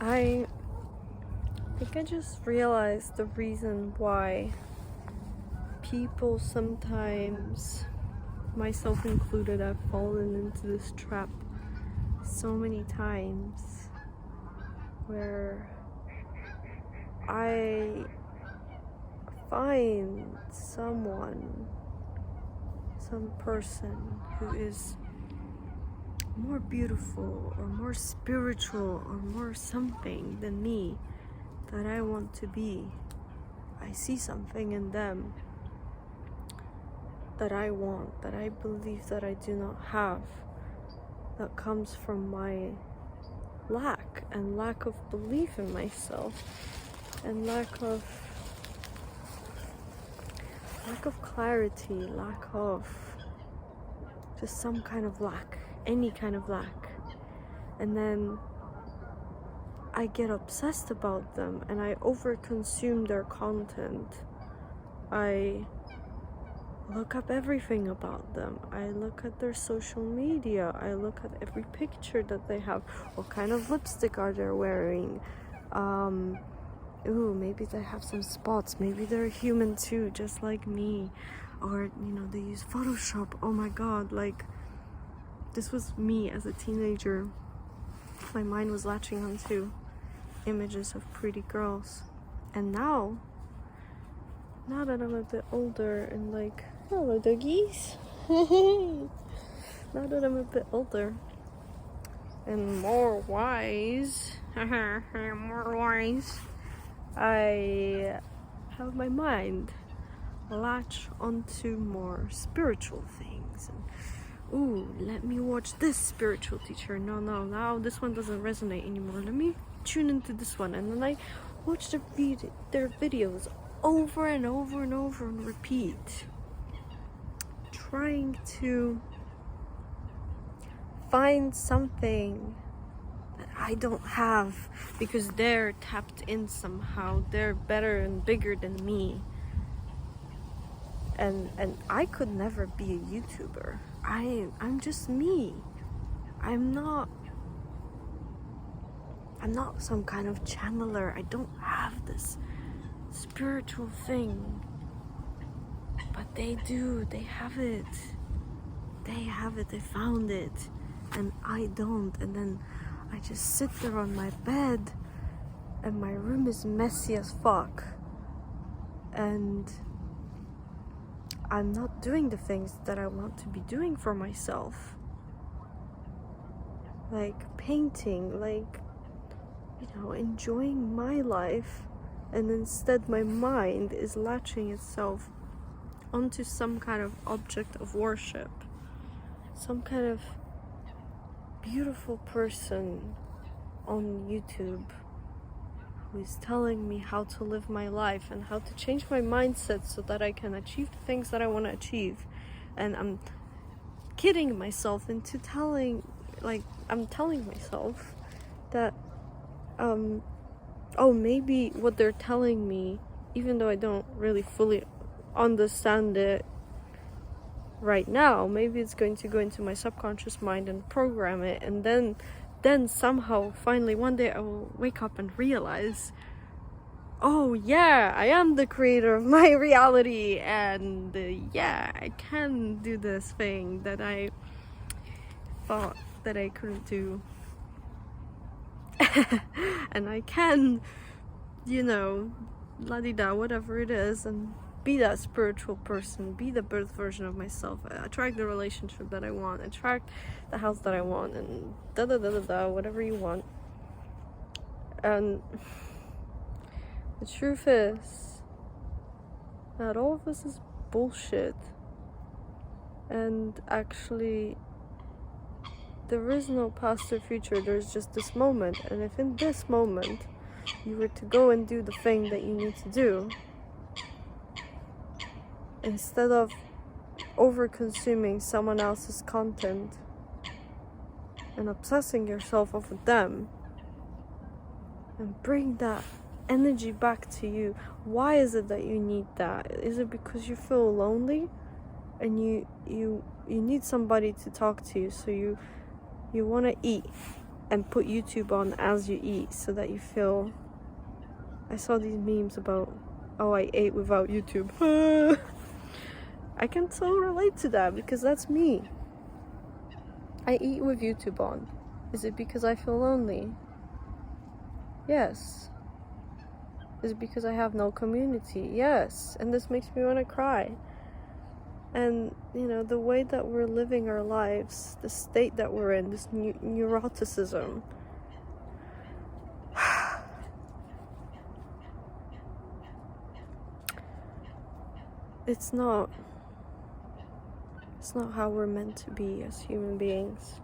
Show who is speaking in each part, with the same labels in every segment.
Speaker 1: I think I just realized the reason why people sometimes, myself included, have fallen into this trap so many times where I find some person who is more beautiful or more spiritual or more something than me that I want to be. I see something in them that I want, that I believe that I do not have, that comes from my lack of belief in myself and lack of clarity, lack of just some kind of lack, any kind of lack. And then I get obsessed about them and I overconsume their content. I look up everything about them. I look at their social media. I look at every picture that they have. What kind of lipstick are they wearing? Maybe they have some spots. Maybe they're human too, just like me. Or, they use Photoshop. Oh my god, like, this was me as a teenager. My mind was latching onto images of pretty girls. And now that I'm a bit older and like, hello doggies. Now that I'm a bit older and more wise, I have my mind latch onto more spiritual things. And let me watch this spiritual teacher. No, now this one doesn't resonate anymore. Let me tune into this one. And then I watch their videos over and over and over and repeat, trying to find something that I don't have because they're tapped in somehow. They're better and bigger than me. And I could never be a YouTuber. I'm just me. I'm not some kind of channeler. I don't have this spiritual thing. But they do. They have it. They found it. And I don't. And then I just sit there on my bed and my room is messy as fuck. And I'm not doing the things that I want to be doing for myself. Like painting, like, enjoying my life. And instead my mind is latching itself onto some kind of object of worship. Some kind of beautiful person on YouTube who is telling me how to live my life and how to change my mindset so that I can achieve the things that I want to achieve. And I'm kidding myself into telling myself that maybe what they're telling me, even though I don't really fully understand it right now, maybe it's going to go into my subconscious mind and program it, and then somehow finally one day I will wake up and realize, oh yeah, I am the creator of my reality, and I can do this thing that I thought that I couldn't do. And I can, la-di-da, whatever it is, and be that spiritual person, be the birth version of myself, attract the relationship that I want, attract the house that I want, and da-da-da-da-da, whatever you want. And the truth is that all of this is bullshit. And actually, there is no past or future, there's just this moment. And if in this moment you were to go and do the thing that you need to do, instead of over-consuming someone else's content and obsessing yourself over them, and bring that energy back to you. Why is it that you need that? Is it because you feel lonely and you need somebody to talk to, so you want to eat, and put YouTube on as you eat so that you feel. I saw these memes about, oh, I ate without YouTube. I can so relate to that because that's me. I eat with YouTube on. Is it because I feel lonely? Yes. Is it because I have no community? Yes. And this makes me want to cry. And, you know, the way that we're living our lives, the state that we're in, this neuroticism. It's not how we're meant to be as human beings.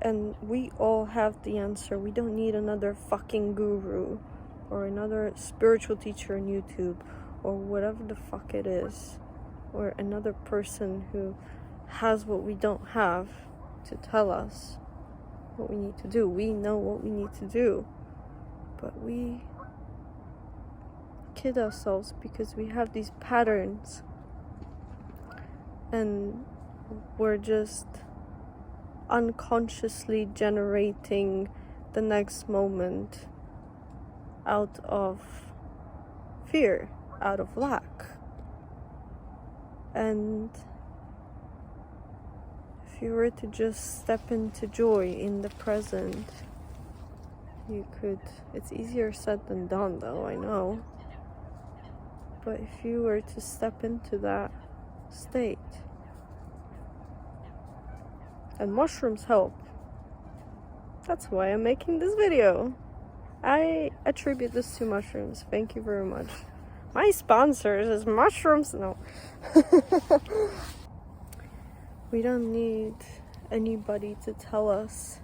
Speaker 1: And we all have the answer. We don't need another fucking guru or another spiritual teacher on YouTube or whatever the fuck it is, or another person who has what we don't have to tell us what we need to do. We know what we need to do, but we kid ourselves because we have these patterns and we're just unconsciously generating the next moment out of fear, out of lack. And if you were to just step into joy in the present, you could. It's easier said than done, though, I know. But if you were to step into that state, and mushrooms help. That's why I'm making this video. I attribute this to mushrooms. Thank you very much. My sponsors is mushrooms. No. We don't need anybody to tell us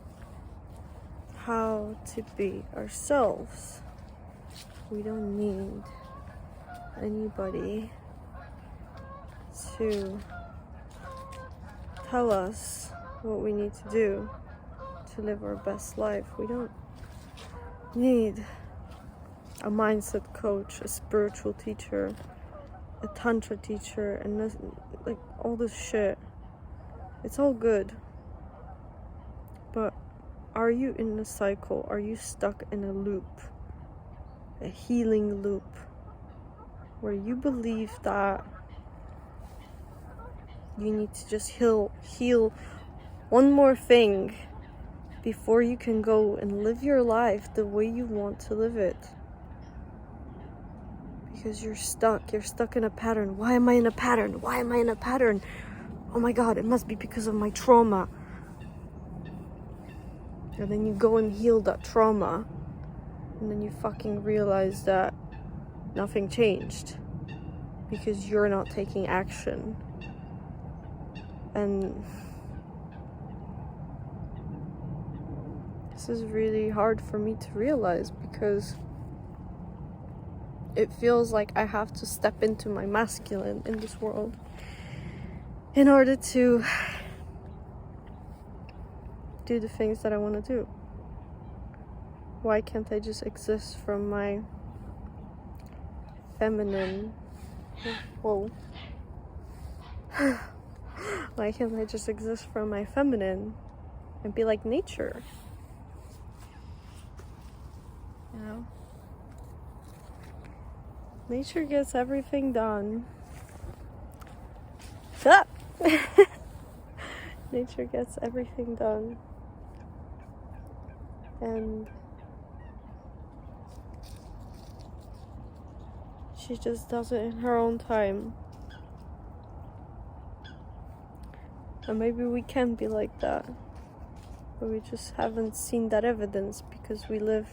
Speaker 1: how to be ourselves. We don't need anybody to tell us what we need to do to live our best life. We don't need a mindset coach, a spiritual teacher, a tantra teacher, and this, like all this shit. It's all good, but are you in a cycle? Are you stuck in a loop, a healing loop, where you believe that you need to just heal one more thing before you can go and live your life the way you want to live it? Because you're stuck in a pattern. Why am I in a pattern? Why am I in a pattern? Oh my god, it must be because of my trauma. And then you go and heal that trauma, and then you fucking realize that nothing changed because you're not taking action. And this is really hard for me to realize because it feels like I have to step into my masculine in this world in order to do the things that I want to do. Why can't I just exist from my feminine? Whoa. Why can't I just exist from my feminine and be like nature? You know? Nature gets everything done. Shut up! Nature gets everything done. And she just does it in her own time. And maybe we can be like that, but we just haven't seen that evidence because we live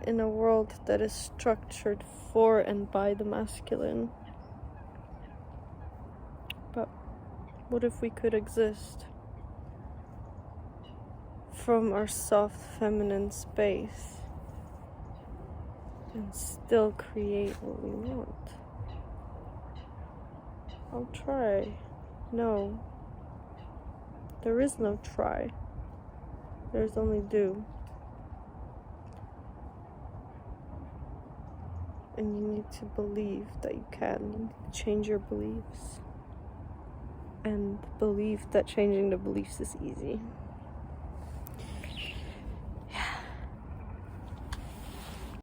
Speaker 1: in a world that is structured for and by the masculine. But what if we could exist from our soft feminine space and still create what we want? I'll try. No. There is no try. There's only do. And you need to believe that you can. You need to change your beliefs. And believe that changing the beliefs is easy.